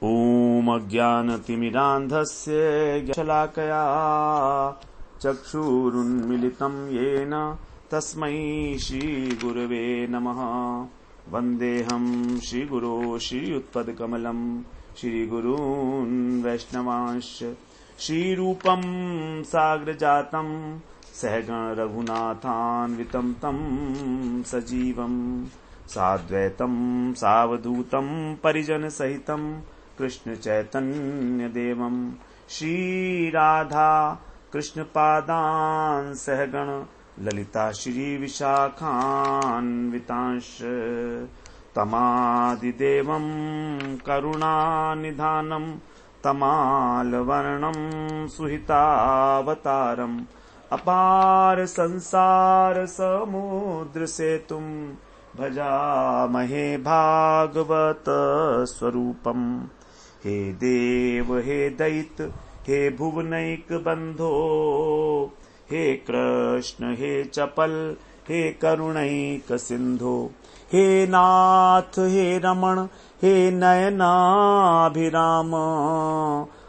ॐ अज्ञानतिमिरान्धस्य शलाकया चक्षुरुन्मिलितं येन तस्मै श्रीगुरवे नमः। वन्देऽहं श्रीगुरो श्रीयुत्पदकमलं श्रीगुरून् वैष्णवांश्च। श्रीरूपं साग्रजातं सहगण रघुनाथान्वितं तं सजीवं साद्वैतं सावधूतं परिजन सहितं कृष्ण चैतन्य देवं श्रीराधा कृष्ण पादान् सहगण ललिता श्री विशाखान्वितांश। तमादिदेवं करुणानिधानं तमालवर्णं सुहितावतारम् अपार संसार समुद्र सेतुं भजामहे भागवत स्वरूपम्। हे देव हे दैत्य हे भुवनैक बंधो हे कृष्ण हे चपल हे करुणैक सिंधो। हे नाथ हे रमण हे नयनाभिराम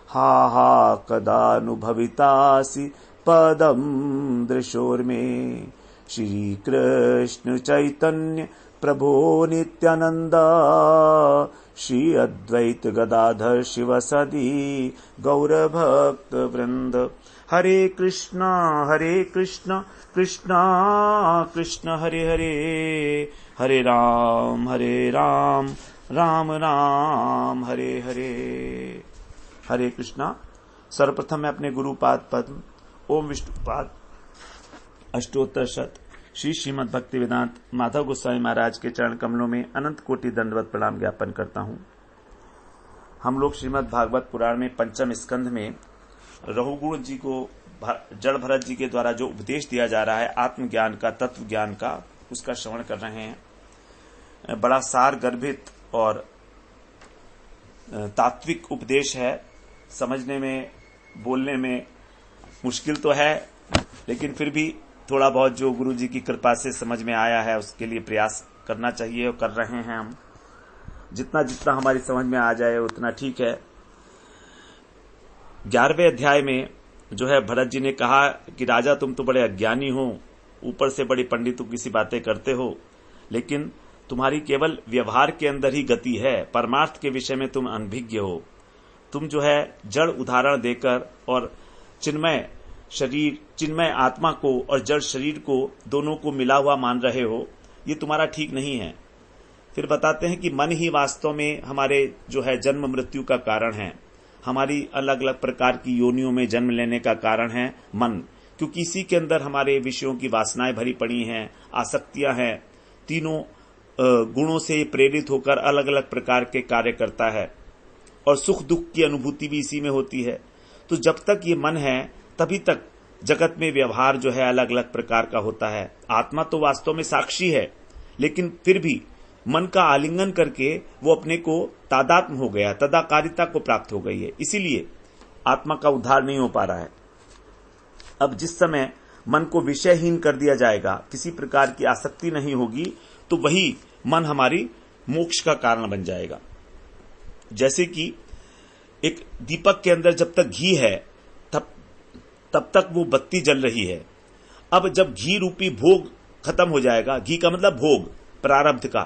हा हा कदानुभवितासि पदं दृशोर्मे। श्री कृष्ण चैतन्य प्रभो नित्यानंद श्री अद्वैत गदाधर शिवसदि गौरभक्त वृंद। हरे कृष्ण कृष्ण कृष्ण हरे हरे हरे राम राम राम हरे हरे। हरे कृष्णा। सर्वप्रथम मैं अपने गुरुपाद पद्म ओम विष्णुपाद अष्टोत्तर शत श्री श्रीमद् भक्ति वेदांत माधव गोस्वामी महाराज के चरण कमलों में अनंत कोटि दंडवत प्रणाम ज्ञापन करता हूँ। हम लोग श्रीमद् भागवत पुराण में पंचम स्कंध में रघुगुण जी को जड़ भरत जी के द्वारा जो उपदेश दिया जा रहा है आत्मज्ञान का, तत्व ज्ञान का, उसका श्रवण कर रहे हैं। बड़ा सार गर्भित और तात्विक उपदेश है। समझने में बोलने में मुश्किल तो है, लेकिन फिर भी थोड़ा बहुत जो गुरु जी की कृपा से समझ में आया है उसके लिए प्रयास करना चाहिए और कर रहे हैं हम। जितना जितना हमारी समझ में आ जाए उतना ठीक है। 11वें अध्याय में जो है भरत जी ने कहा कि राजा तुम तो बड़े अज्ञानी हो, ऊपर से बड़ी पंडितों की सी बातें करते हो, लेकिन तुम्हारी केवल व्यवहार के अंदर ही गति है, परमार्थ के विषय में तुम अनभिज्ञ हो। तुम जो है जड़ उदाहरण देकर और चिन्मय शरीर, चिन्मय आत्मा को और जड़ शरीर को दोनों को मिला हुआ मान रहे हो, ये तुम्हारा ठीक नहीं है। फिर बताते हैं कि मन ही वास्तव में हमारे जो है जन्म मृत्यु का कारण है। हमारी अलग अलग प्रकार की योनियों में जन्म लेने का कारण है मन, क्योंकि इसी के अंदर हमारे विषयों की वासनाएं भरी पड़ी हैं, आसक्तियां हैं। तीनों गुणों से प्रेरित होकर अलग अलग प्रकार के कार्य करता है और सुख दुख की अनुभूति भी इसी में होती है। तो जब तक ये मन है तभी तक जगत में व्यवहार जो है अलग अलग प्रकार का होता है। आत्मा तो वास्तव में साक्षी है, लेकिन फिर भी मन का आलिंगन करके वो अपने को तादात्म्य हो गया, तदाकारिता को प्राप्त हो गई है, इसीलिए आत्मा का उद्धार नहीं हो पा रहा है। अब जिस समय मन को विषयहीन कर दिया जाएगा, किसी प्रकार की आसक्ति नहीं होगी, तो वही मन हमारी मोक्ष का कारण बन जाएगा। जैसे कि एक दीपक के अंदर जब तक घी है तब तक वो बत्ती जल रही है। अब जब घी रूपी भोग खत्म हो जाएगा, घी का मतलब भोग प्रारब्ध का,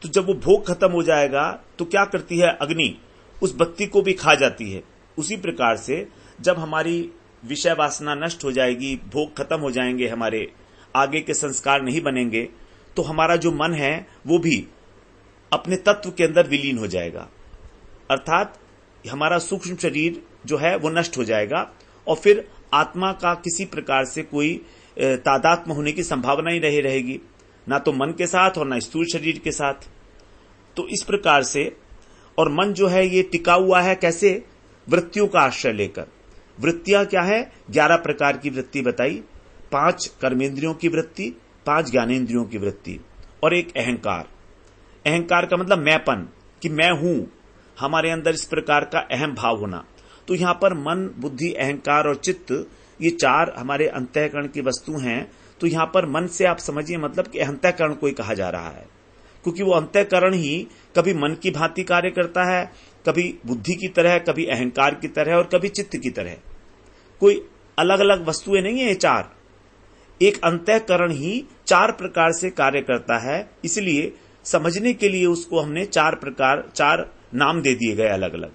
तो जब वो भोग खत्म हो जाएगा तो क्या करती है अग्नि, उस बत्ती को भी खा जाती है। उसी प्रकार से जब हमारी विषय वासना नष्ट हो जाएगी, भोग खत्म हो जाएंगे, हमारे आगे के संस्कार नहीं बनेंगे, तो हमारा जो मन है वो भी अपने तत्व के अंदर विलीन हो जाएगा। अर्थात हमारा सूक्ष्म शरीर जो है वो नष्ट हो जाएगा और फिर आत्मा का किसी प्रकार से कोई तादात्म्य होने की संभावना ही नहीं रहेगी, ना तो मन के साथ और ना स्थूल शरीर के साथ। तो इस प्रकार से, और मन जो है ये टिका हुआ है कैसे? वृत्तियों का आश्रय लेकर। वृत्तियां क्या है? 11 प्रकार की वृत्ति बताई। 5 कर्मेंद्रियों की वृत्ति, 5 ज्ञानेंद्रियों की वृत्ति और एक अहंकार। अहंकार का मतलब मैंपन, कि मैं हूं, हमारे अंदर इस प्रकार का अहम भाव होना। तो यहां पर मन, बुद्धि, अहंकार और चित्त, ये 4 हमारे अंतःकरण की वस्तु हैं। तो यहां पर मन से आप समझिए मतलब कि अंतःकरण को ही कहा जा रहा है, क्योंकि वो अंतःकरण ही कभी मन की भांति कार्य करता है, कभी बुद्धि की तरह, कभी अहंकार की तरह और कभी चित्त की तरह। कोई अलग अलग वस्तुएं नहीं है ये चार, एक अंतःकरण ही चार प्रकार से कार्य करता है। इसलिए समझने के लिए उसको हमने चार नाम दे दिए गए अलग अलग।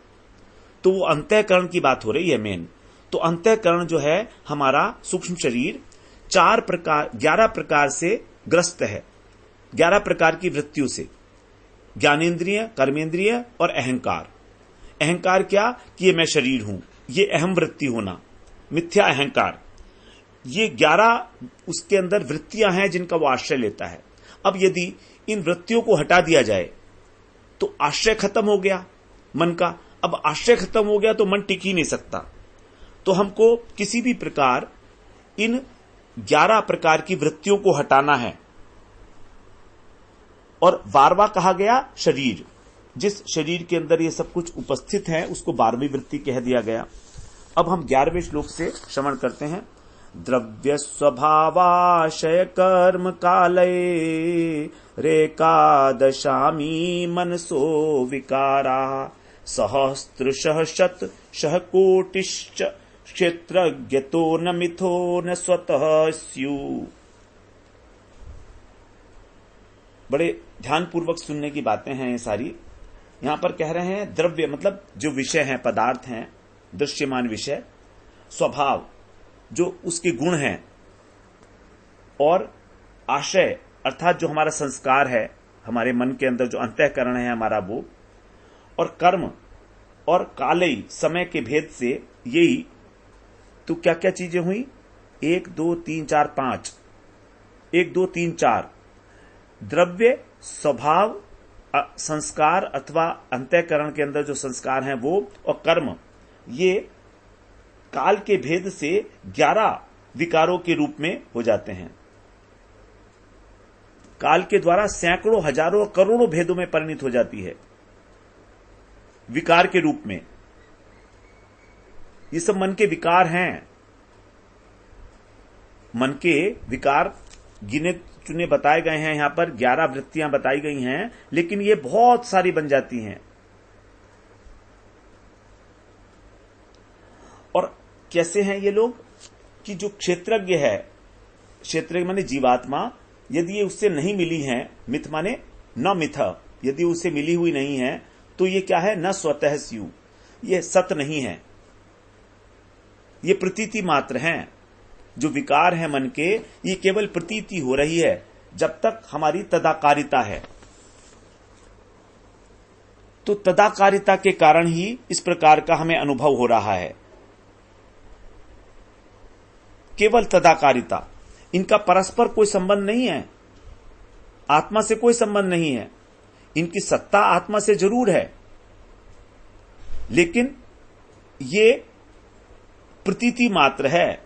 तो वो अंतःकरण की बात हो रही है मेन। तो अंतःकरण जो है हमारा सूक्ष्म शरीर 11 प्रकार से ग्रस्त है, 11 प्रकार की वृत्तियों से, ज्ञानेन्द्रिय, कर्मेंद्रिय और अहंकार। अहंकार क्या कि ये मैं शरीर हूं, ये अहम वृत्ति होना, मिथ्या अहंकार। ये 11 उसके अंदर वृत्तियां हैं जिनका वो आश्रय लेता है। अब यदि इन वृत्तियों को हटा दिया जाए तो आश्रय खत्म हो गया मन का। अब आश्रय खत्म हो गया तो मन टिक ही नहीं सकता। तो हमको किसी भी प्रकार इन 11 प्रकार की वृत्तियों को हटाना है। और 12वां कहा गया शरीर, जिस शरीर के अंदर ये सब कुछ उपस्थित है उसको 12वीं वृत्ति कह दिया गया। अब हम 11वें श्लोक से श्रवण करते हैं। द्रव्य स्वभावाशय कर्म कालये रेकादशामी मनसो विकारा सहस्त्रशः शतशः कोटिश्च क्षेत्रज्ञतो न मिथो न स्वतः स्युः। बड़े ध्यानपूर्वक सुनने की बातें हैं ये सारी। यहां पर कह रहे हैं द्रव्य मतलब जो विषय हैं, पदार्थ हैं, दृश्यमान विषय, स्वभाव जो उसके गुण हैं, और आशय अर्थात जो हमारा संस्कार है, हमारे मन के अंदर जो अंतःकरण है हमारा वो, और कर्म और कालई समय के भेद से यही। तो क्या क्या चीजें हुई? 1 2 3 4 5, 1 2 3 4 द्रव्य, स्वभाव, संस्कार अथवा अंतःकरण के अंदर जो संस्कार हैं वो, और कर्म, ये काल के भेद से 11 विकारों के रूप में हो जाते हैं। काल के द्वारा सैकड़ों, हजारों, करोड़ों भेदों में परिणित हो जाती है विकार के रूप में। ये सब मन के विकार हैं। मन के विकार गिने चुने बताए गए हैं, यहां पर 11 वृत्तियां बताई गई हैं, लेकिन ये बहुत सारी बन जाती हैं। और कैसे हैं ये लोग कि जो क्षेत्रज्ञ है, क्षेत्रज्ञ माने जीवात्मा, यदि ये उससे नहीं मिली है, मिथ माने न मिथ, यदि उससे मिली हुई नहीं है तो ये क्या है? न स्वतः स्यु, ये सत नहीं है, ये प्रतीति मात्र हैं। जो विकार है मन के, ये केवल प्रतीति हो रही है जब तक हमारी तदाकारिता है। तो तदाकारिता के कारण ही इस प्रकार का हमें अनुभव हो रहा है। केवल तदाकारिता, इनका परस्पर कोई संबंध नहीं है, आत्मा से कोई संबंध नहीं है। इनकी सत्ता आत्मा से जरूर है, लेकिन ये प्रतीति मात्र है,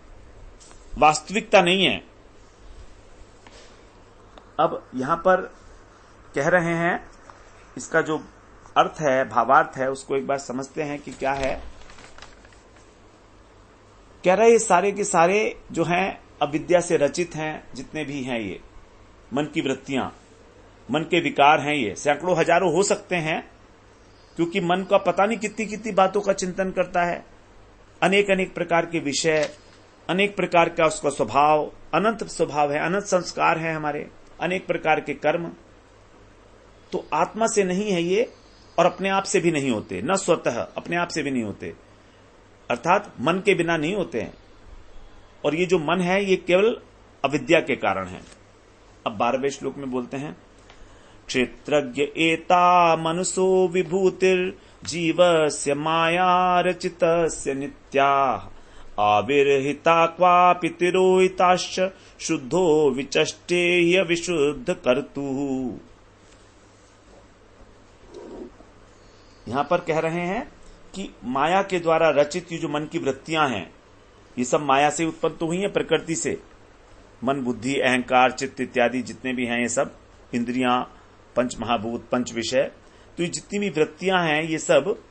वास्तविकता नहीं है। अब यहां पर कह रहे हैं, इसका जो अर्थ है, भावार्थ है, उसको एक बार समझते हैं कि क्या है। कह रहे ये सारे के सारे जो हैं अविद्या से रचित हैं, जितने भी हैं ये मन की वृत्तियां, मन के विकार हैं, ये सैकड़ों हजारों हो सकते हैं, क्योंकि मन का पता नहीं कितनी कितनी बातों का चिंतन करता है, अनेक अनेक प्रकार के विषय, अनेक प्रकार का उसका स्वभाव, अनंत स्वभाव है, अनंत संस्कार है हमारे, अनेक प्रकार के कर्म। तो आत्मा से नहीं है ये, और अपने आप से भी नहीं होते, न स्वतः अपने आप से भी नहीं होते, अर्थात मन के बिना नहीं होते हैं। और ये जो मन है ये केवल अविद्या के कारण है। अब 12वें श्लोक में बोलते हैं, क्षेत्रज्ञ एता मनसो विभूतिर जीवस्य माया रचितस्य नित्या आविर्हिता क्वापि तिरोहिताश्च शुद्धो विचष्टेय विशुद्ध कर्तु। यहां पर कह रहे हैं कि माया के द्वारा रचित ये जो मन की वृत्तियां हैं, ये सब माया से उत्पन्न तो हुई है, प्रकृति से। मन, बुद्धि, अहंकार, चित्त इत्यादि जितने भी हैं, ये सब इंद्रियां, पंच महाभूत, पंच विषय, तो ये जितनी भी वृत्तियां हैं ये सब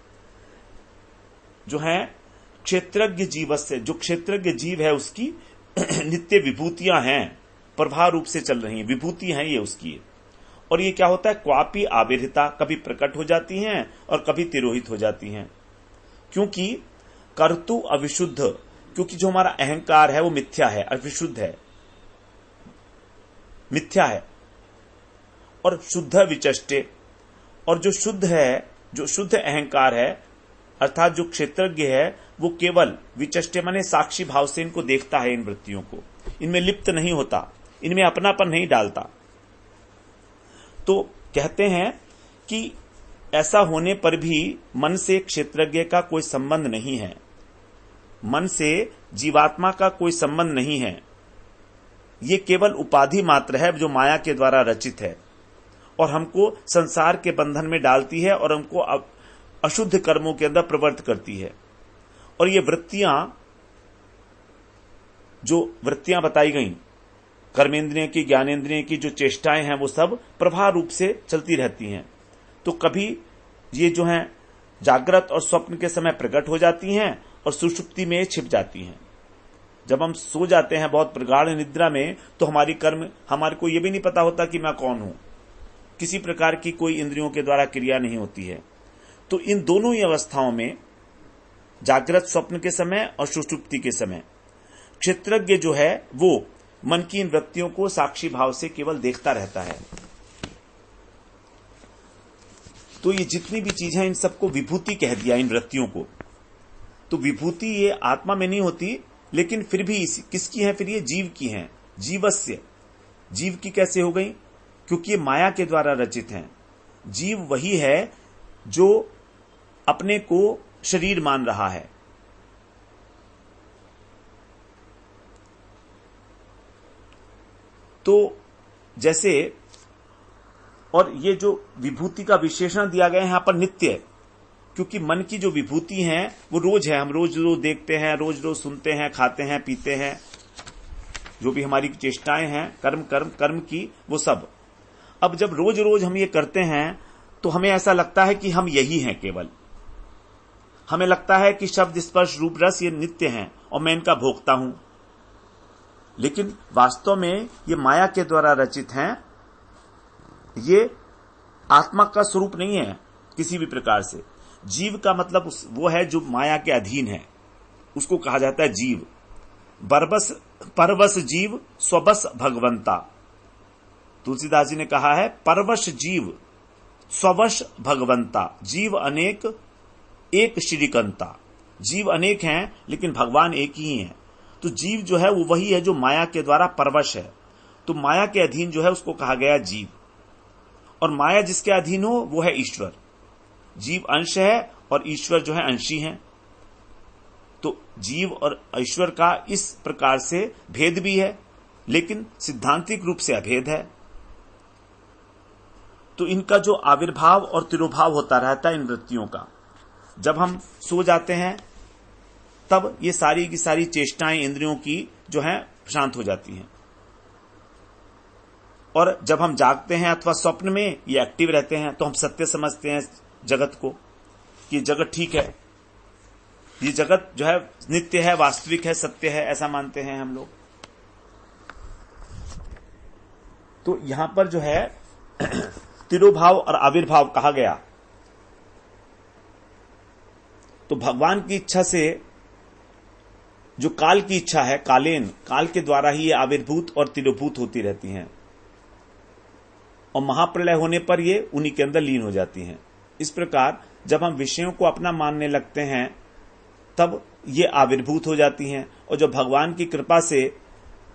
जो हैं क्षेत्रज्ञ जीव से, जो क्षेत्रज्ञ जीव है उसकी नित्य विभूतियां हैं, प्रभाव रूप से चल रही हैं, विभूति हैं ये उसकी। और ये क्या होता है, क्वापि आविर्हिता, कभी प्रकट हो जाती हैं और कभी तिरोहित हो जाती हैं। क्योंकि कर्तु अविशुद्ध, क्योंकि जो हमारा अहंकार है वो मिथ्या है, अविशुद्ध है, मिथ्या है, और शुद्ध विचष्टे, और जो शुद्ध है, जो शुद्ध अहंकार है अर्थात जो क्षेत्रज्ञ है, वो केवल विचष्टे माने साक्षी भाव से इनको देखता है, इन वृत्तियों को, इनमें लिप्त नहीं होता, इनमें अपनापन नहीं डालता। तो कहते हैं कि ऐसा होने पर भी मन से क्षेत्रज्ञ का कोई संबंध नहीं है, मन से जीवात्मा का कोई संबंध नहीं है, ये केवल उपाधि मात्र है जो माया के द्वारा रचित है और हमको संसार के बंधन में डालती है और हमको अशुद्ध कर्मों के अंदर प्रवृत्त करती है। और ये वृत्तियां, जो वृत्तियां बताई गई, कर्मेंद्रिय की, ज्ञानेंद्रिय की जो चेष्टाएं हैं, वो सब प्रवाह रूप से चलती रहती हैं। तो कभी ये जो हैं जागृत और स्वप्न के समय प्रकट हो जाती हैं और सुषुप्ति में छिप जाती हैं। जब हम सो जाते हैं बहुत प्रगाढ़ निद्रा में, तो हमारी कर्म, हमारे को ये भी नहीं पता होता कि मैं कौन हूं, किसी प्रकार की कोई इंद्रियों के द्वारा क्रिया नहीं होती है। तो इन दोनों ही अवस्थाओं में, जागृत स्वप्न के समय और सुषुप्ति के समय, क्षेत्रज्ञ जो है वो मन की इन वृत्तियों को साक्षी भाव से केवल देखता रहता है। तो ये जितनी भी चीजें, इन सबको विभूति कह दिया, इन वृत्तियों को। तो विभूति ये आत्मा में नहीं होती, लेकिन फिर भी किसकी है, फिर ये जीव की है। जीवस्य, जीव की कैसे हो गई, क्योंकि ये माया के द्वारा रचित हैं। जीव वही है जो अपने को शरीर मान रहा है। तो जैसे, और ये जो विभूति का विशेषण दिया गया है यहां पर नित्य, क्योंकि मन की जो विभूति हैं वो रोज है, हम रोज रोज देखते हैं, रोज रोज सुनते हैं, खाते हैं, पीते हैं, जो भी हमारी चेष्टाएं हैं, कर्म की, वो सब। अब जब रोज रोज हम ये करते हैं तो हमें ऐसा लगता है कि हम यही हैं केवल। हमें लगता है कि शब्द, स्पर्श, रूप, रस ये नित्य हैं और मैं इनका भोगता हूं। लेकिन वास्तव में ये माया के द्वारा रचित हैं, ये आत्मा का स्वरूप नहीं है किसी भी प्रकार से। जीव का मतलब वो है जो माया के अधीन है, उसको कहा जाता है जीव। परवश जीव स्वबस भगवंता, तुलसीदास जी ने कहा है, परवश जीव स्ववश भगवंता, जीव अनेक एक श्रीकंता। जीव अनेक हैं लेकिन भगवान एक ही हैं। तो जीव जो है वो वही है जो माया के द्वारा परवश है। तो माया के अधीन जो है उसको कहा गया जीव, और माया जिसके अधीन हो वो है ईश्वर। जीव अंश है और ईश्वर जो है अंशी है। तो जीव और ईश्वर का इस प्रकार से भेद भी है, लेकिन सिद्धांतिक रूप से अभेद है। तो इनका जो आविर्भाव और तिरोभाव होता रहता है इन वृत्तियों का। जब हम सो जाते हैं तब ये सारी की सारी चेष्टाएं इंद्रियों की जो हैं शांत हो जाती हैं, और जब हम जागते हैं अथवा स्वप्न में ये एक्टिव रहते हैं, तो हम सत्य समझते हैं जगत को, कि जगत ठीक है, ये जगत जो है नित्य है, वास्तविक है, सत्य है, ऐसा मानते हैं हम लोग। तो यहां पर जो है तिरोभाव और आविर्भाव कहा गया। तो भगवान की इच्छा से, जो काल की इच्छा है, कालेन, काल के द्वारा ही ये आविर्भूत और तिरोभूत होती रहती हैं, और महाप्रलय होने पर ये उन्हीं के अंदर लीन हो जाती हैं। इस प्रकार जब हम विषयों को अपना मानने लगते हैं तब ये आविर्भूत हो जाती हैं, और जब भगवान की कृपा से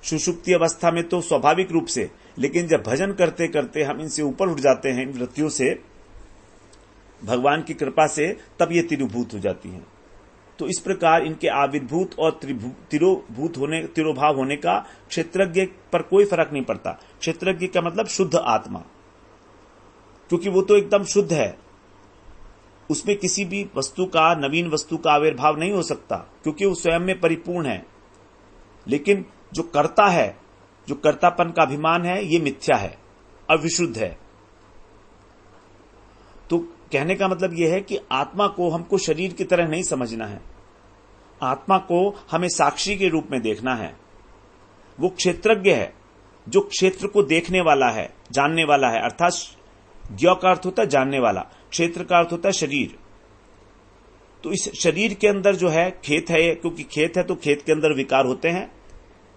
सुषुप्ति अवस्था में तो स्वाभाविक रूप से, लेकिन जब भजन करते करते हम इनसे ऊपर उठ जाते हैं, इन वृत्तियों से, भगवान की कृपा से, तब ये तिरोभूत हो जाती हैं। तो इस प्रकार इनके आविर्भूत और तिरोभाव होने का क्षेत्रज्ञ पर कोई फर्क नहीं पड़ता। क्षेत्रज्ञ का मतलब शुद्ध आत्मा, क्योंकि वो तो एकदम शुद्ध है, उसमें किसी भी वस्तु का, नवीन वस्तु का आविर्भाव नहीं हो सकता, क्योंकि वो स्वयं में परिपूर्ण है। लेकिन जो कर्ता है, जो कर्तापन का अभिमान है, ये मिथ्या है, अविशुद्ध है। तो कहने का मतलब यह है कि आत्मा को हमको शरीर की तरह नहीं समझना है, आत्मा को हमें साक्षी के रूप में देखना है। वो क्षेत्रज्ञ है, जो क्षेत्र को देखने वाला है, जानने वाला है, अर्थात ज्ञ का अर्थ होता है जानने वाला, क्षेत्र का अर्थ होता है शरीर। तो इस शरीर के अंदर जो है खेत है, क्योंकि खेत है तो खेत के अंदर विकार होते हैं,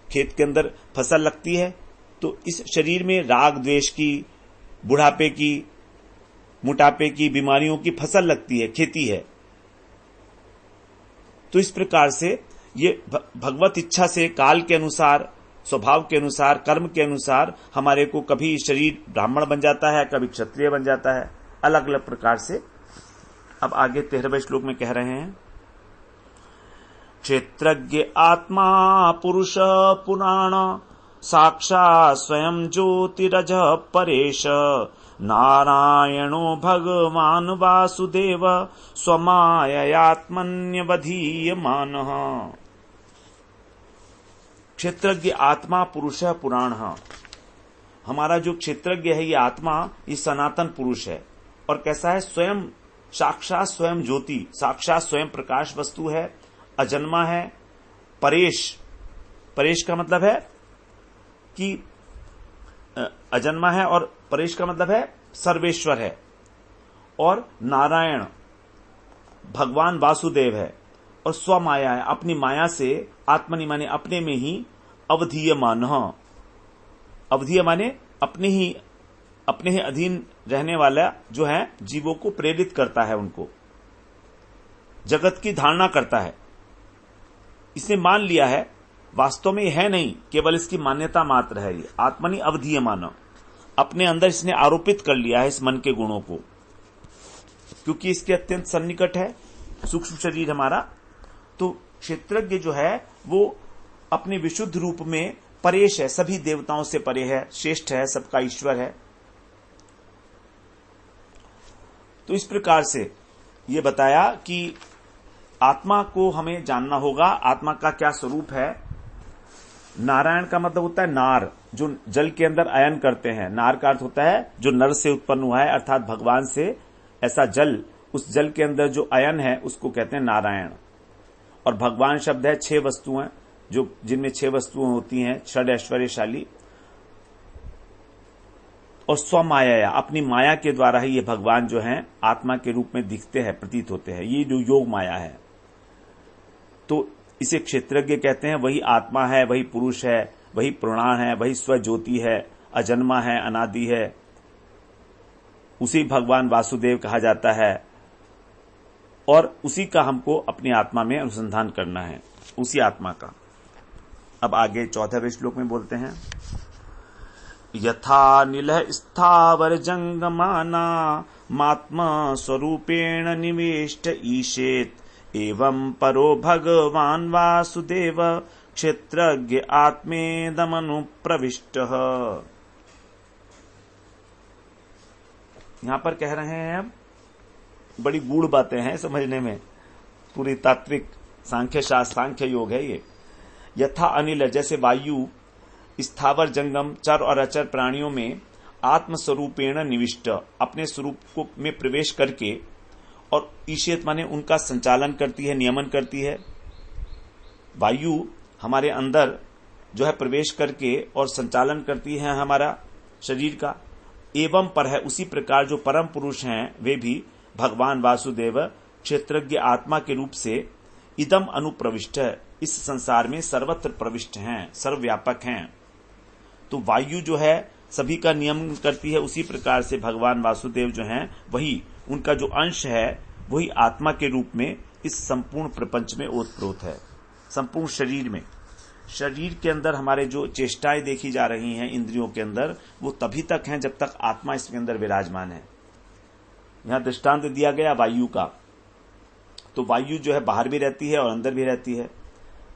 खेत के अंदर फसल लगती है, तो इस शरीर में राग द्वेष की, बुढ़ापे की, मोटापे की, बीमारियों की फसल लगती है, खेती है। तो इस प्रकार से ये भगवत इच्छा से काल के अनुसार, स्वभाव के अनुसार, कर्म के अनुसार हमारे को कभी शरीर ब्राह्मण बन जाता है, कभी क्षत्रिय बन जाता है, अलग अलग प्रकार से। अब आगे 13वें श्लोक में कह रहे हैं, क्षेत्रज्ञ आत्मा पुरुष पुराण साक्षात् स्वयं ज्योतिरज परेश नारायणो भगवान वासुदेव स्वमाययात्मन्यवधीयमानः। क्षेत्रज्ञ आत्मा पुरुष पुराण, हमारा जो क्षेत्रज्ञ है ये आत्मा, ये सनातन पुरुष है। और कैसा है? स्वयं साक्षात स्वयं ज्योति, साक्षात स्वयं प्रकाश वस्तु है, अजन्मा है, परेश, परेश का मतलब है कि अजन्मा है, और परेश का मतलब है सर्वेश्वर है, और नारायण भगवान वासुदेव है, और स्वमाया है, अपनी माया से, आत्मनि माने अपने में ही, अवधीयमान, अवधीय माने अपने ही अधीन रहने वाला जो है, जीवों को प्रेरित करता है, उनको जगत की धारणा करता है। इसने मान लिया है, वास्तव में है नहीं, केवल इसकी मान्यता मात्र है। ये आत्मनि अवधीयमान, अपने अंदर इसने आरोपित कर लिया है इस मन के गुणों को, क्योंकि इसके अत्यंत सन्निकट है सूक्ष्म शरीर हमारा। तो क्षेत्रज्ञ जो है वो अपने विशुद्ध रूप में परेश है, सभी देवताओं से परे है, श्रेष्ठ है, सबका ईश्वर है। तो इस प्रकार से ये बताया कि आत्मा को हमें जानना होगा, आत्मा का क्या स्वरूप है। नारायण का मतलब होता है नार, जो जल के अंदर अयन करते हैं। नार का अर्थ होता है जो नर से उत्पन्न हुआ है, अर्थात भगवान से ऐसा जल, उस जल के अंदर जो अयन है उसको कहते हैं नारायण। और भगवान शब्द है 6 वस्तुएं, जो जिनमें 6 वस्तुएं होती हैं, षड ऐश्वर्यशाली। और स्वमाया, अपनी माया के द्वारा ही ये भगवान जो हैं आत्मा के रूप में दिखते हैं, प्रतीत होते हैं। ये जो योग माया है, तो इसे क्षेत्रज्ञ कहते हैं। वही आत्मा है, वही पुरुष है, वही प्राण है, वही स्वज्योति है, अजन्मा है, अनादि है। उसी भगवान वासुदेव कहा जाता है, और उसी का हमको अपनी आत्मा में अनुसंधान करना है, उसी आत्मा का। अब आगे 14वें श्लोक में बोलते हैं, यथा नीलः स्थावर जंगमाना मात्म स्वरूपेण निवेष्ट ईशेत एवं परो भगवान वासुदेव क्षेत्रज्ञ आत्मेदमनु प्रविष्टः। यहां पर कह रहे हैं, अब बड़ी गूढ़ बातें हैं समझने में, पूरी तात्विक सांख्य शास्त्र, सांख्य योग है ये। यथा अनिल, जैसे वायु स्थावर जंगम चर और अचर प्राणियों में आत्मस्वरूपेण निविष्ट, अपने स्वरूप को में प्रवेश करके, और ईशेत माने उनका संचालन करती है, नियमन करती है। वायु हमारे अंदर जो है प्रवेश करके और संचालन करती है हमारा शरीर का। एवं पर है, उसी प्रकार जो परम पुरुष हैं वे भी भगवान वासुदेव क्षेत्रज्ञ आत्मा के रूप से इदम अनुप्रविष्ट, इस संसार में सर्वत्र प्रविष्ट हैं, सर्वव्यापक हैं। तो वायु जो है सभी का नियमन करती है, उसी प्रकार से भगवान वासुदेव जो हैं वही, उनका जो अंश है वही आत्मा के रूप में इस संपूर्ण प्रपंच में ओतप्रोत है। संपूर्ण शरीर में, शरीर के अंदर हमारे जो चेष्टाएं देखी जा रही हैं इंद्रियों के अंदर, वो तभी तक हैं जब तक आत्मा इसके अंदर विराजमान है। यहां दृष्टांत दिया गया वायु का, तो वायु जो है बाहर भी रहती है और अंदर भी रहती है।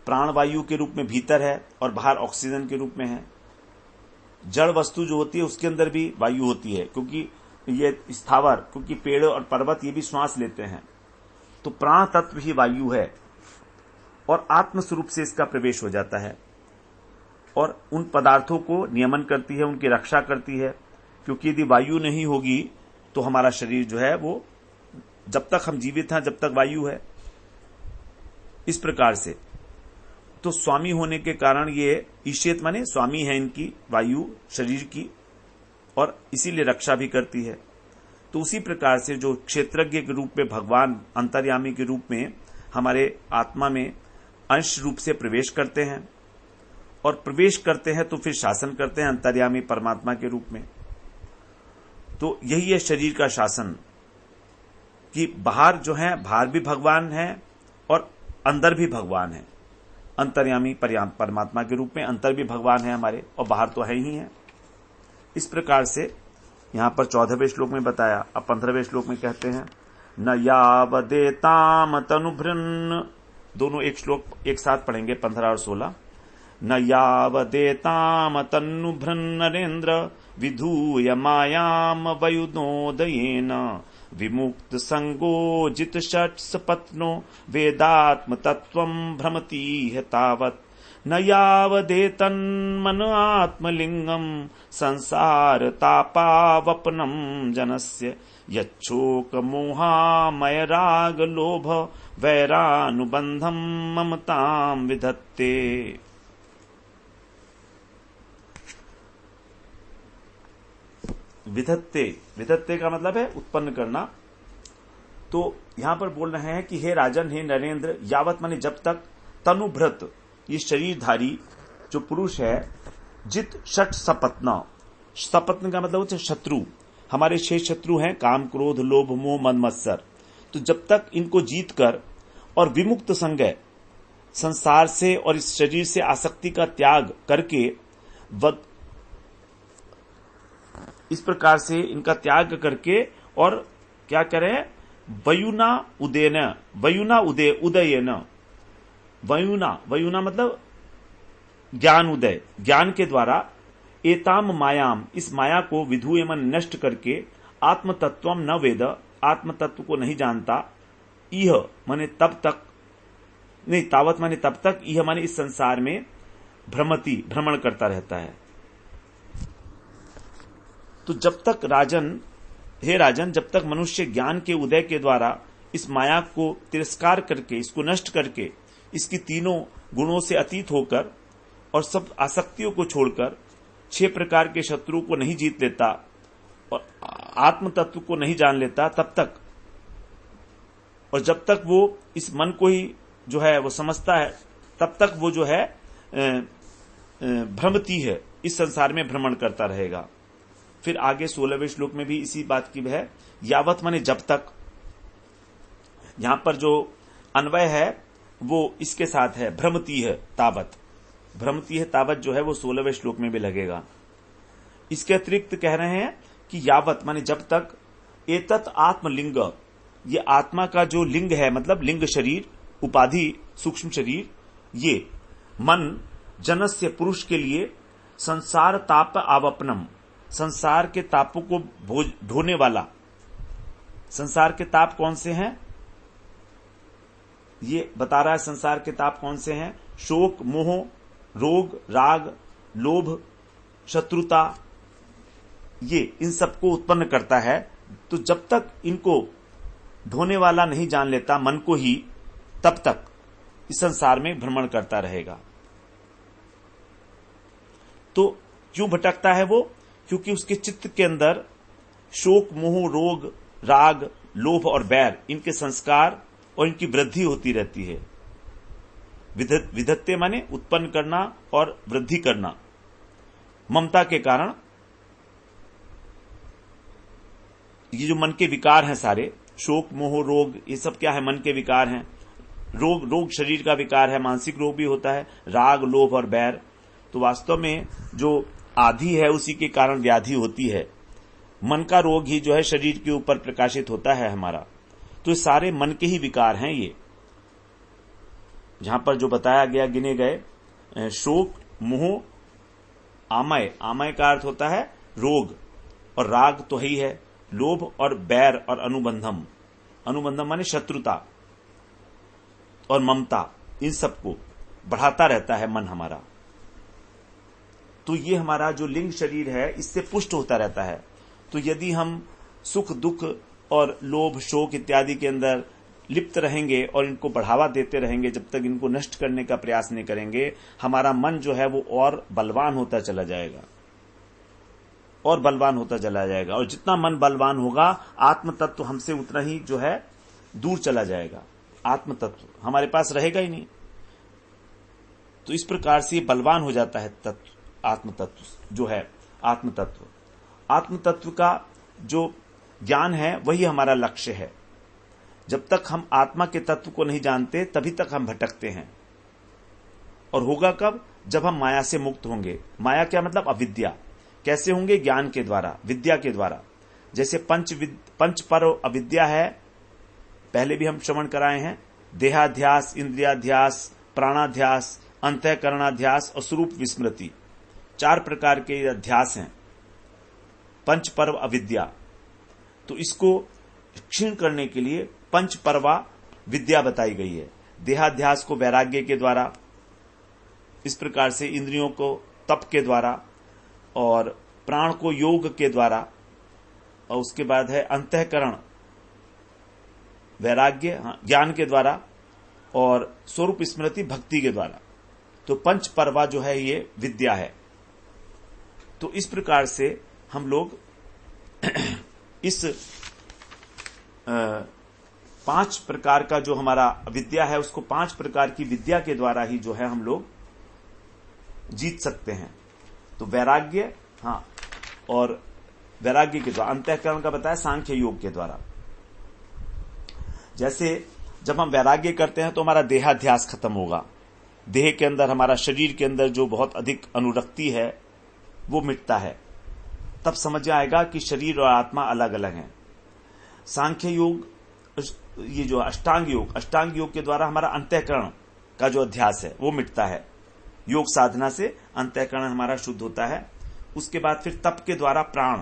प्राण वायु के रूप में भीतर है और बाहर ऑक्सीजन के रूप में है। जड़ वस्तु जो होती है उसके अंदर भी वायु होती है, क्योंकि ये स्थावर, क्योंकि पेड़ और पर्वत ये भी श्वास लेते हैं। तो प्राण तत्व ही वायु है, और आत्म स्वरूप से इसका प्रवेश हो जाता है, और उन पदार्थों को नियमन करती है, उनकी रक्षा करती है। क्योंकि यदि वायु नहीं होगी तो हमारा शरीर जो है वो, जब तक हम जीवित हैं जब तक वायु है। इस प्रकार से तो स्वामी होने के कारण ये ईशेत माने स्वामी है इनकी, वायु शरीर की, और इसीलिए रक्षा भी करती है। तो उसी प्रकार से जो क्षेत्रज्ञ के रूप में भगवान अंतर्यामी के रूप में हमारे आत्मा में अंश रूप से प्रवेश करते हैं, और प्रवेश करते हैं तो फिर शासन करते हैं अंतर्यामी परमात्मा के रूप में। तो यही है शरीर का शासन, कि बाहर जो है, बाहर भी भगवान है और अंदर भी भगवान है। अंतर्यामी परमात्मा के रूप में अंतर भी भगवान है हमारे, और बाहर तो है ही है। इस प्रकार से यहां पर 14वें श्लोक में बताया। अब 15वें श्लोक में कहते हैं, न यावदेताम तनुभृन्, दोनों एक श्लोक एक साथ पढ़ेंगे 15 और 16। न यावदेताम तनुभृन् नरेन्द्र विधूय मायाम वयुनोदयेन विमुक्त संगो जित षट्सपत्नो वेदात्म तत्वं भ्रमति है तावत्। न यावदेतन्मन आत्मलिंगम संसार तापावपनम जनस्य यच्छोक मोहामय राग लोभ वैरानुबंधम ममताम विधत्ते। विधत्ते, विधत्ते का मतलब है उत्पन्न करना। तो यहां पर बोल रहे हैं कि हे राजन, हे नरेंद्र, यावत माने जब तक, तनुभृत ये शरीरधारी जो पुरुष है, जित षट सपत्न, सपत्न का मतलब होता है शत्रु, हमारे 6 शत्रु हैं, काम क्रोध लोभ मोह मद मत्सर। तो जब तक इनको जीत कर और विमुक्त संग, संसार से और इस शरीर से आसक्ति का त्याग करके, इस प्रकार से इनका त्याग करके, और क्या करें, वयुना उदयन, वयुना उदयन, वयुना मतलब ज्ञान उदय, ज्ञान के द्वारा, एताम मायाम, इस माया को विधुय मन नष्ट करके, आत्म तत्वम न वेद, आत्म तत्व को नहीं जानता, इह माने तब तक, नहीं तावत माने तब तक, इह माने इस संसार में भ्रमति, भ्रमण करता रहता है। तो जब तक राजन, हे राजन, जब तक मनुष्य ज्ञान के उदय के द्वारा इस माया को तिरस्कार करके, इसको नष्ट करके, इसकी तीनों गुणों से अतीत होकर और सब आसक्तियों को छोड़कर 6 प्रकार के शत्रुओं को नहीं जीत लेता और आत्म तत्व को नहीं जान लेता, तब तक, और जब तक वो इस मन को ही जो है वो समझता है, तब तक वो जो है भ्रमती है, इस संसार में भ्रमण करता रहेगा। फिर आगे 16वें श्लोक में भी इसी बात की है, यावत माने जब तक। यहां पर जो अन्वय है वो इसके साथ है, भ्रमती है तावत, भ्रमती है तावत जो है वो 16वें श्लोक में भी लगेगा। इसके अतिरिक्त कह रहे हैं कि यावत माने जब तक, एतत् आत्मलिंग, ये आत्मा का जो लिंग है, मतलब लिंग शरीर, उपाधि सूक्ष्म शरीर, ये मन जनस्य पुरुष के लिए संसार ताप आवपनम, संसार के तापों को ढोने वाला। संसार के ताप कौन से हैं, ये बता रहा है। संसार के ताप कौन से हैं, शोक मोह रोग राग लोभ शत्रुता, ये इन सबको उत्पन्न करता है। तो जब तक इनको ढोने वाला नहीं जान लेता मन को ही, तब तक इस संसार में भ्रमण करता रहेगा। तो क्यों भटकता है वो, क्योंकि उसके चित्त के अंदर शोक मोह रोग राग लोभ और बैर, इनके संस्कार और इनकी वृद्धि होती रहती है। विधत्ते माने उत्पन्न करना और वृद्धि करना, ममता के कारण। ये जो मन के विकार हैं सारे, शोक मोह रोग, ये सब क्या है, मन के विकार हैं। रोग शरीर का विकार है, मानसिक रोग भी होता है, राग लोभ और बैर। तो वास्तव में जो आदि है उसी के कारण व्याधि होती है। मन का रोग ही जो है शरीर के ऊपर प्रकाशित होता है हमारा। तो सारे मन के ही विकार हैं ये। जहां पर जो बताया गया, गिने गए, शोक मोह आमय, आमय का अर्थ होता है रोग, और राग तो ही है, लोभ और बैर और अनुबंधम, अनुबंधम माने शत्रुता और ममता, इन सबको बढ़ाता रहता है मन हमारा। तो ये हमारा जो लिंग शरीर है इससे पुष्ट होता रहता है। तो यदि हम सुख दुख और लोभ शोक इत्यादि के अंदर लिप्त रहेंगे और इनको बढ़ावा देते रहेंगे, जब तक इनको नष्ट करने का प्रयास नहीं करेंगे, हमारा मन जो है वो और बलवान होता चला जाएगा और बलवान होता चला जाएगा। और जितना मन बलवान होगा, आत्म तत्व हमसे उतना ही जो है दूर चला जाएगा। आत्म तत्व हमारे पास रहेगा ही नहीं। तो इस प्रकार से बलवान हो जाता है तत्व, आत्म तत्व जो है आत्म तत्व। आत्म तत्व का जो ज्ञान है वही हमारा लक्ष्य है। जब तक हम आत्मा के तत्व को नहीं जानते तभी तक हम भटकते हैं। और होगा कब? जब हम माया से मुक्त होंगे। माया क्या मतलब? अविद्या। कैसे होंगे? ज्ञान के द्वारा, विद्या के द्वारा। जैसे पंच पर अविद्या है, पहले भी हम श्रवण कराए हैं। देहाध्यास, इंद्रियाध्यास, प्राणाध्यास, अंतःकरणाध्यास और स्वरूप विस्मृति, 4 प्रकार के अध्यास हैं। पंच पर्व अविद्या। तो इसको क्षीण करने के लिए पंच पर्वा विद्या बताई गई है। देहाध्यास को वैराग्य के द्वारा, इस प्रकार से इंद्रियों को तप के द्वारा, और प्राण को योग के द्वारा, और उसके बाद है अंतःकरण वैराग्य ज्ञान के द्वारा, और स्वरूप स्मृति भक्ति के द्वारा। तो पंच पर्वा जो है ये विद्या है। तो इस प्रकार से हम लोग इस 5 प्रकार का जो हमारा विद्या है उसको 5 प्रकार की विद्या के द्वारा ही जो है हम लोग जीत सकते हैं। तो वैराग्य, और वैराग्य के द्वारा, अंतःकरण का बताया सांख्य योग के द्वारा। जैसे जब हम वैराग्य करते हैं तो हमारा देहाध्यास खत्म होगा। देह के अंदर, हमारा शरीर के अंदर जो बहुत अधिक अनुरक्ति है वो मिटता है। तब समझ आएगा कि शरीर और आत्मा अलग अलग हैं। सांख्य योग, ये जो अष्टांग योग के द्वारा हमारा अंतःकरण का जो अध्यास है वो मिटता है। योग साधना से अंतःकरण हमारा शुद्ध होता है। उसके बाद फिर तप के द्वारा प्राण,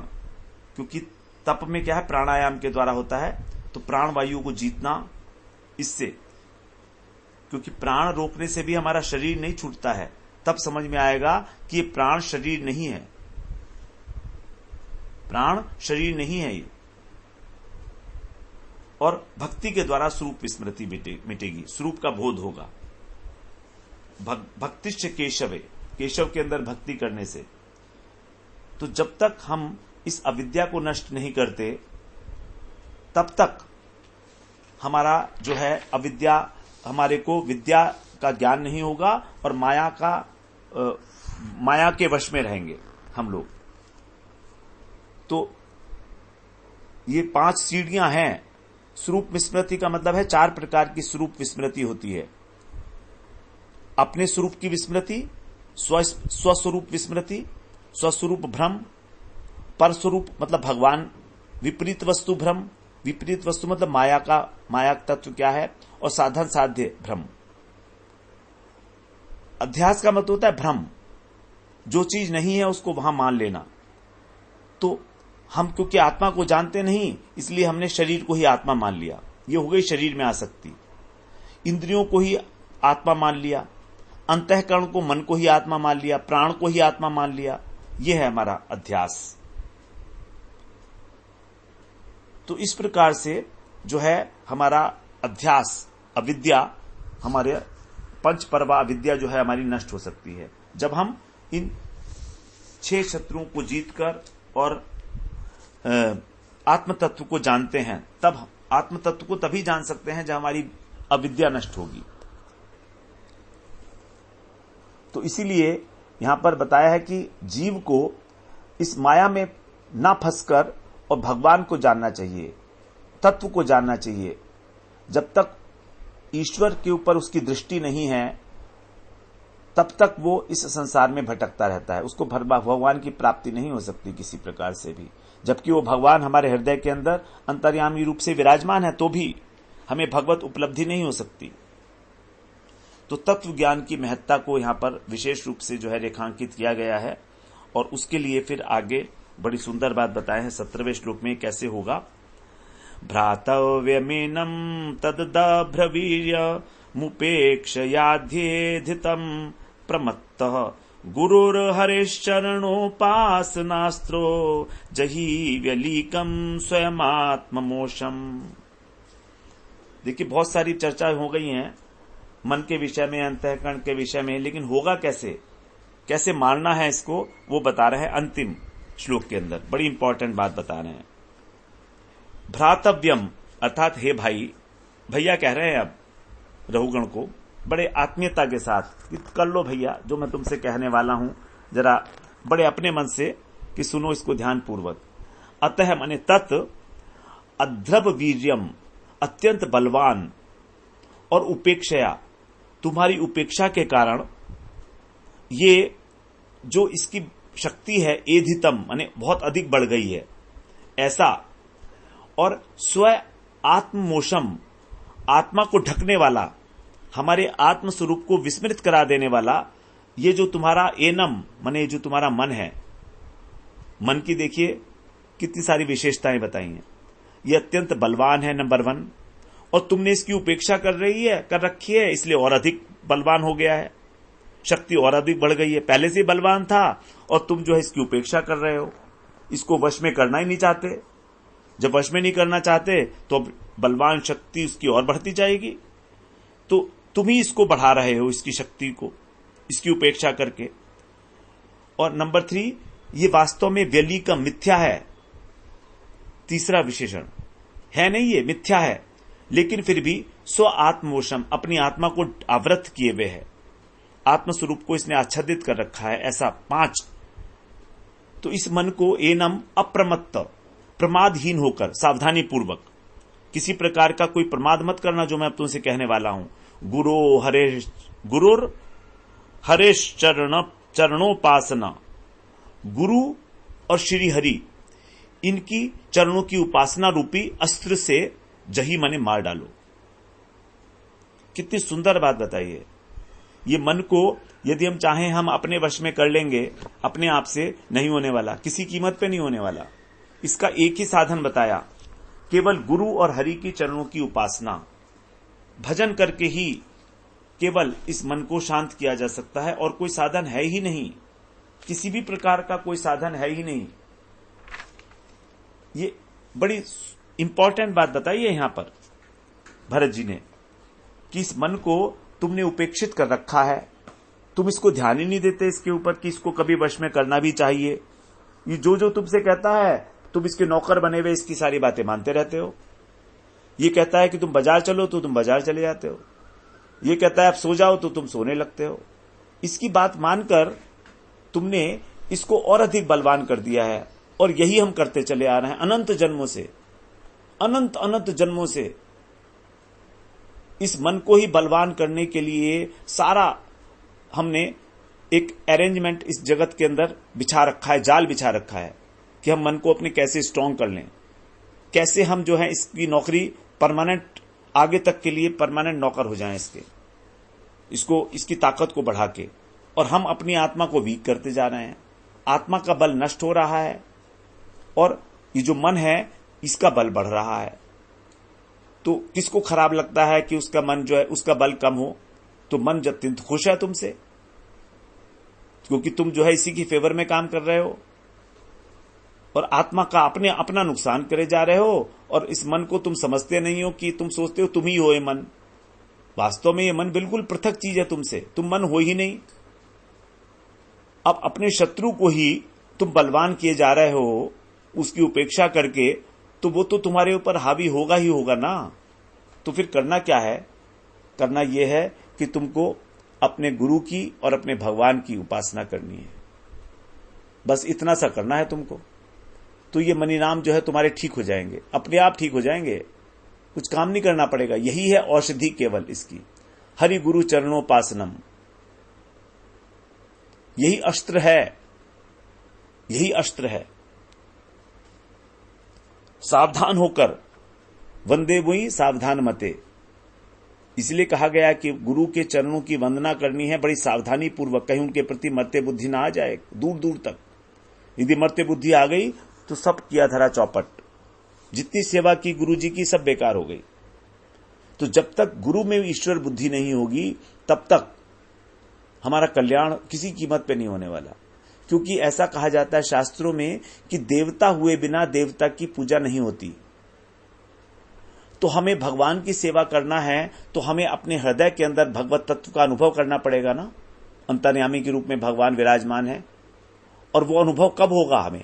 क्योंकि तप में क्या है? प्राणायाम के द्वारा होता है। तो प्राण वायु को जीतना, इससे, क्योंकि प्राण रोकने से भी हमारा शरीर नहीं छूटता है। तब समझ में आएगा कि ये प्राण शरीर नहीं है, प्राण शरीर नहीं है ये। और भक्ति के द्वारा स्वरूप स्मृति मिटेगी, स्वरूप का बोध होगा। भक्तिश्च केशवे, केशव के अंदर भक्ति करने से। तो जब तक हम इस अविद्या को नष्ट नहीं करते तब तक हमारा जो है अविद्या, हमारे को विद्या का ज्ञान नहीं होगा और माया के वश में रहेंगे हम लोग। तो ये 5 सीढ़ियां हैं। स्वरूप विस्मृति का मतलब है 4 प्रकार की स्वरूप विस्मृति होती है। अपने स्वरूप की विस्मृति, स्वस्वरूप विस्मृति, स्वस्वरूप भ्रम, पर स्वरूप मतलब भगवान, विपरीत वस्तु भ्रम, विपरीत वस्तु मतलब माया तत्व क्या है, और साधन साध्य भ्रम। अध्यास का मतलब होता है भ्रम, जो चीज नहीं है उसको वहां मान लेना। तो हम क्योंकि आत्मा को जानते नहीं, इसलिए हमने शरीर को ही आत्मा मान लिया। ये हो गई शरीर में आसक्ति। इंद्रियों को ही आत्मा मान लिया, अंतःकरण को, मन को ही आत्मा मान लिया, प्राण को ही आत्मा मान लिया। यह है हमारा अध्यास। तो इस प्रकार से जो है हमारा अध्यास, अविद्या, हमारे पंच पर्वा अविद्या जो है हमारी नष्ट हो सकती है जब हम इन 6 शत्रुओं को जीतकर और आत्म तत्व को जानते हैं। तब आत्म तत्व को तभी जान सकते हैं जब हमारी अविद्या नष्ट होगी। तो इसीलिए यहां पर बताया है कि जीव को इस माया में ना फंसकर और भगवान को जानना चाहिए, तत्व को जानना चाहिए। जब तक ईश्वर के ऊपर उसकी दृष्टि नहीं है तब तक वो इस संसार में भटकता रहता है। उसको भगवान की प्राप्ति नहीं हो सकती किसी प्रकार से भी। जबकि वो भगवान हमारे हृदय के अंदर अंतर्यामी रूप से विराजमान है, तो भी हमें भगवत उपलब्धि नहीं हो सकती। तो तत्व ज्ञान की महत्ता को यहां पर विशेष रूप से जो है रेखांकित किया गया है। और उसके लिए फिर आगे बड़ी सुंदर बात बताए हैं 17वें श्लोक में कैसे होगा। भ्रातव्यमेनं तद्दभ्रवीर्य मुपेक्षयाध्येधितं प्रमत्तः गुरुर्हरिश्चरणोपासनास्त्रो जहि व्यलीकं स्वयमात्ममोषम्। देखिए बहुत सारी चर्चा हो गई है मन के विषय में, अंतःकरण के विषय में, लेकिन होगा कैसे, कैसे मारना है इसको, वो बता रहे हैं अंतिम श्लोक के अंदर। बड़ी इंपॉर्टेंट बात बता रहे हैं। भ्रातव्यम अर्थात हे भाई, भैया कह रहे हैं अब रहुगण को बड़े आत्मीयता के साथ कि कर लो भैया जो मैं तुमसे कहने वाला हूं, जरा बड़े अपने मन से कि सुनो इसको ध्यान पूर्वक। अतः माने तत् अध्रव वीर्यम, अत्यंत बलवान, और उपेक्षया, तुम्हारी उपेक्षा के कारण ये जो इसकी शक्ति है एधितम माने बहुत अधिक बढ़ गई है ऐसा, और स्व आत्ममोषम, आत्मा को ढकने वाला, हमारे आत्म स्वरूप को विस्मृत करा देने वाला, ये जो तुम्हारा एनम माने जो तुम्हारा मन है, मन की देखिए कितनी सारी विशेषताएं बताई हैं। ये अत्यंत बलवान है नंबर 1, और तुमने इसकी उपेक्षा कर रखी है, इसलिए और अधिक बलवान हो गया है, शक्ति और अधिक बढ़ गई है। पहले से बलवान था और तुम जो है इसकी उपेक्षा कर रहे हो, इसको वश में करना ही नहीं चाहते। जब वश में नहीं करना चाहते तो बलवान शक्ति उसकी और बढ़ती जाएगी, तो तुम ही इसको बढ़ा रहे हो, इसकी शक्ति को, इसकी उपेक्षा करके। और नंबर 3, ये वास्तव में व्यली का मिथ्या है। तीसरा विशेषण है नहीं, ये मिथ्या है, लेकिन फिर भी स्व आत्मोषम, अपनी आत्मा को आवृत किए हुए है, आत्मस्वरूप को इसने आच्छादित कर रखा है, ऐसा 5। तो इस मन को एनम अप्रमत्त, प्रमादहीन होकर, सावधानी पूर्वक, किसी प्रकार का कोई प्रमाद मत करना, जो मैं अब तुमसे कहने वाला हूं। गुरुर हरेश चरणोपासना, गुरु और श्री हरि, इनकी चरणों की उपासना रूपी अस्त्र से जही मने मार डालो। कितनी सुंदर बात बताइए। ये मन को यदि हम चाहें हम अपने वश में कर लेंगे, अपने आप से नहीं होने वाला, किसी कीमत पे नहीं होने वाला। इसका एक ही साधन बताया, केवल गुरु और हरि की चरणों की उपासना, भजन करके ही केवल इस मन को शांत किया जा सकता है, और कोई साधन है ही नहीं, किसी भी प्रकार का कोई साधन है ही नहीं। ये बड़ी इंपॉर्टेंट बात बताई है यहां पर भरत जी ने, कि इस मन को तुमने उपेक्षित कर रखा है, तुम इसको ध्यान ही नहीं देते इसके ऊपर कि इसको कभी वश में करना भी चाहिए। ये जो तुमसे कहता है तुम इसके नौकर बने हुए इसकी सारी बातें मानते रहते हो। ये कहता है कि तुम बाजार चलो तो तुम बाजार चले जाते हो, ये कहता है आप सो जाओ तो तुम सोने लगते हो। इसकी बात मानकर तुमने इसको और अधिक बलवान कर दिया है, और यही हम करते चले आ रहे हैं अनंत जन्मों से, अनंत जन्मों से। इस मन को ही बलवान करने के लिए सारा हमने एक अरेंजमेंट इस जगत के अंदर बिछा रखा है, जाल बिछा रखा है कि हम मन को अपने कैसे स्ट्रांग कर लें, कैसे हम जो है इसकी नौकरी परमानेंट, आगे तक के लिए परमानेंट नौकर हो जाएं इसको इसकी ताकत को बढ़ा के। और हम अपनी आत्मा को वीक करते जा रहे हैं, आत्मा का बल नष्ट हो रहा है, और ये जो मन है इसका बल बढ़ रहा है। तो किसको खराब लगता है कि उसका मन जो है उसका बल कम हो? तो मन जब अत्यंत खुश है तुमसे, क्योंकि तुम जो है इसी की फेवर में काम कर रहे हो, और आत्मा का अपना नुकसान करे जा रहे हो। और इस मन को तुम समझते नहीं हो कि तुम सोचते हो तुम ही हो ये मन, वास्तव में ये मन बिल्कुल पृथक चीज है तुमसे, तुम मन हो ही नहीं। अब अपने शत्रु को ही तुम बलवान किए जा रहे हो उसकी उपेक्षा करके, तो वो तो तुम्हारे ऊपर हावी होगा ही होगा ना। तो फिर करना क्या है? करना यह है कि तुमको अपने गुरु की और अपने भगवान की उपासना करनी है, बस इतना सा करना है तुमको। तो ये मनीराम जो है तुम्हारे ठीक हो जाएंगे, अपने आप ठीक हो जाएंगे, कुछ काम नहीं करना पड़ेगा। यही है औषधि केवल इसकी, हरि गुरु चरणोपासनम, यही अस्त्र है, यही अस्त्र है। सावधान होकर, वंदे मुई सावधान मते, इसलिए कहा गया कि गुरु के चरणों की वंदना करनी है बड़ी सावधानी पूर्वक, कहीं उनके प्रति मर्त्य बुद्धि ना आ जाए दूर दूर तक। यदि मर्त्य बुद्धि आ गई तो सब किया धरा चौपट, जितनी सेवा की गुरु जी की सब बेकार हो गई। तो जब तक गुरु में ईश्वर बुद्धि नहीं होगी तब तक हमारा कल्याण किसी कीमत पे नहीं होने वाला। क्योंकि ऐसा कहा जाता है शास्त्रों में कि देवता हुए बिना देवता की पूजा नहीं होती। तो हमें भगवान की सेवा करना है तो हमें अपने हृदय के अंदर भगवत तत्व का अनुभव करना पड़ेगा ना। अंतर्यामी के रूप में भगवान विराजमान है। और वो अनुभव कब होगा हमें?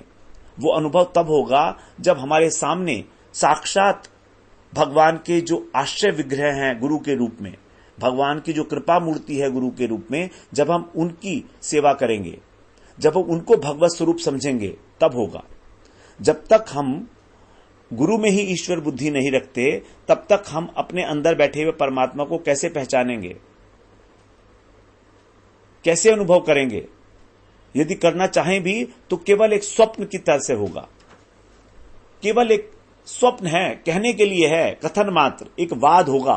वो अनुभव तब होगा जब हमारे सामने साक्षात भगवान के जो आश्रय विग्रह हैं गुरु के रूप में, भगवान की जो कृपा मूर्ति है गुरु के रूप में, जब हम उनकी सेवा करेंगे, जब हम उनको भगवत स्वरूप समझेंगे, तब होगा। जब तक हम गुरु में ही ईश्वर बुद्धि नहीं रखते, तब तक हम अपने अंदर बैठे हुए परमात्मा को कैसे पहचानेंगे, कैसे अनुभव करेंगे? यदि करना चाहें भी तो केवल एक स्वप्न की तरह से होगा। केवल एक स्वप्न है, कहने के लिए है, कथन मात्र, एक वाद होगा,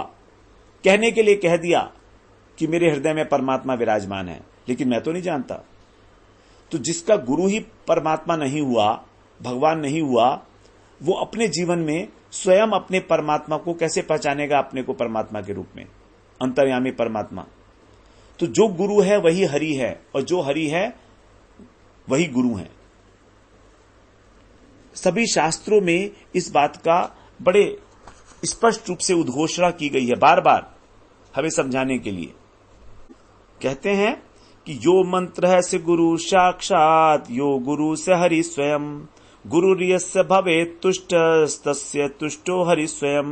कहने के लिए कह दिया कि मेरे हृदय में परमात्मा विराजमान है, लेकिन मैं तो नहीं जानता। तो जिसका गुरु ही परमात्मा नहीं हुआ, भगवान नहीं हुआ, वो अपने जीवन में स्वयं अपने परमात्मा को कैसे पहचानेगा, अपने को परमात्मा के रूप में, अंतर्यामी परमात्मा। तो जो गुरु है वही हरि है, और जो हरि है वही गुरु है। सभी शास्त्रों में इस बात का बड़े स्पष्ट रूप से उद्घोषणा की गई है, बार बार हमें समझाने के लिए। कहते हैं कि यो मंत्र है से गुरु साक्षात, यो गुरु से हरि स्वयं, गुरुर्यस्य भवेत् तुष्टस्तस्य तुष्टो हरि स्वयं।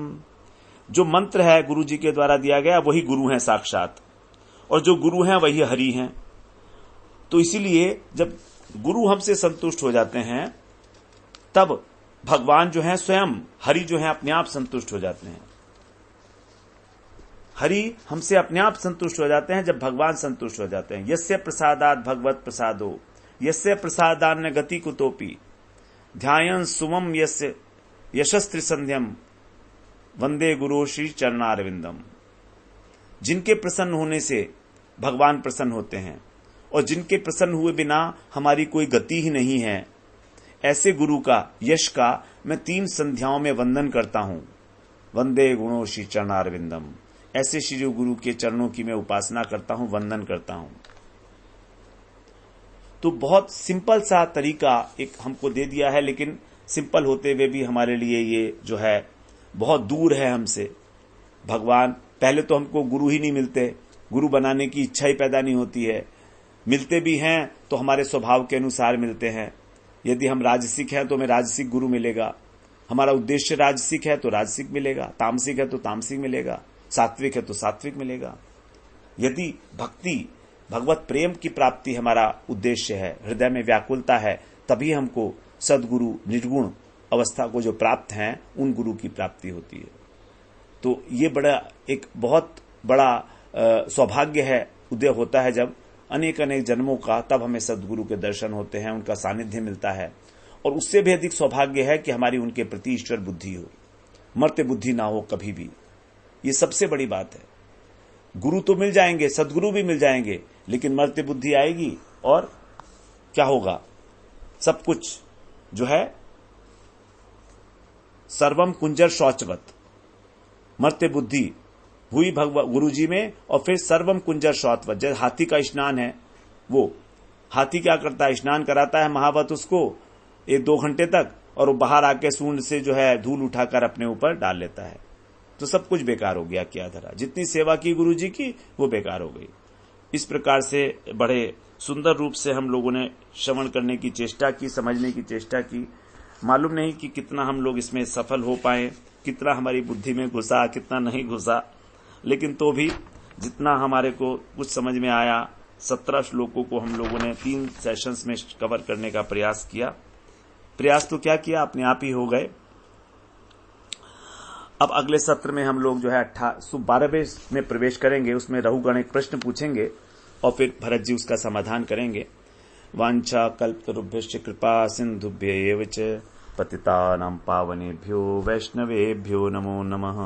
जो मंत्र है गुरु जी के द्वारा दिया गया वही गुरु है साक्षात, और जो गुरु हैं वही हरि हैं। तो इसीलिए जब गुरु हमसे संतुष्ट हो जाते हैं, तब भगवान जो है स्वयं, हरि जो है अपने आप संतुष्ट हो जाते हैं। हरि हमसे अपने आप संतुष्ट हो जाते हैं जब भगवान संतुष्ट हो जाते हैं। यस्य प्रसादात भगवत प्रसादो, यस्य प्रसादान्न गति कुतोपि, ध्यायन् सुमं यस्य यशस्त्रि संध्यम, वंदे गुरु श्री चरणारविंदम। जिनके प्रसन्न होने से भगवान प्रसन्न होते हैं, और जिनके प्रसन्न हुए बिना हमारी कोई गति ही नहीं है, ऐसे गुरु का, यश का मैं 3 संध्याओं में वंदन करता हूं। वंदे गुणो श्री चरणारविंदम। ऐसे श्री गुरु के चरणों की मैं उपासना करता हूं, वंदन करता हूं। तो बहुत सिंपल सा तरीका एक हमको दे दिया है, लेकिन सिंपल होते हुए भी हमारे लिए ये जो है बहुत दूर है हमसे। भगवान, पहले तो हमको गुरु ही नहीं मिलते, गुरु बनाने की इच्छा ही पैदा नहीं होती है। मिलते भी हैं तो हमारे स्वभाव के अनुसार मिलते हैं। यदि हम राजसिक हैं तो हमें राजसिक गुरु मिलेगा, हमारा उद्देश्य राजसिक है तो राजसिक मिलेगा, तामसिक है तो तामसिक मिलेगा, सात्विक है तो सात्विक मिलेगा। यदि भक्ति, भगवत प्रेम की प्राप्ति हमारा उद्देश्य है, हृदय में व्याकुलता है, तभी हमको सद्गुरु, निर्गुण अवस्था को जो प्राप्त हैं, उन गुरु की प्राप्ति होती है। तो ये एक बहुत बड़ा सौभाग्य है, उदय होता है जब अनेक अनेक जन्मों का, तब हमें सद्गुरु के दर्शन होते हैं, उनका सानिध्य मिलता है। और उससे भी अधिक सौभाग्य है कि हमारी उनके प्रति ईश्वर बुद्धि हो, मर्त्य बुद्धि ना हो कभी भी। ये सबसे बड़ी बात है। गुरु तो मिल जाएंगे, सद्गुरु भी मिल जाएंगे, लेकिन मर्त्य बुद्धि आएगी और क्या होगा? सब कुछ जो है सर्वम कुंजर शौचवत, मर्त्य बुद्धि हुई गुरु जी में, और फिर सर्वम कुंजर शौचवत। जैसे हाथी का स्नान है, वो हाथी क्या करता है, स्नान कराता है महावत उसको 1-2 घंटे तक, और वो बाहर आके सूंड से जो है धूल उठाकर अपने ऊपर डाल लेता है। तो सब कुछ बेकार हो गया, क्या धरा, जितनी सेवा की गुरु जी की वो बेकार हो गई। इस प्रकार से बड़े सुंदर रूप से हम लोगों ने श्रवण करने की चेष्टा की, समझने की चेष्टा की। मालूम नहीं कि कितना हम लोग इसमें सफल हो पाए, कितना हमारी बुद्धि में घुसा, कितना नहीं घुसा, लेकिन तो भी जितना हमारे को कुछ समझ में आया, 17 श्लोकों को हम लोगों ने 3 सेशंस में कवर करने का प्रयास किया। प्रयास तो क्या किया, अपने आप ही हो गए। अब अगले सत्र में हम लोग जो है 12वें में प्रवेश करेंगे। उसमें रहुगण एक प्रश्न पूछेंगे और फिर भरत जी उसका समाधान करेंगे। वांछा कल्पतरुभ्यश्च कृपा सिंधुभ्य एव च पतितानां पावनेभ्यो वैष्णवेभ्यो नमो नमः।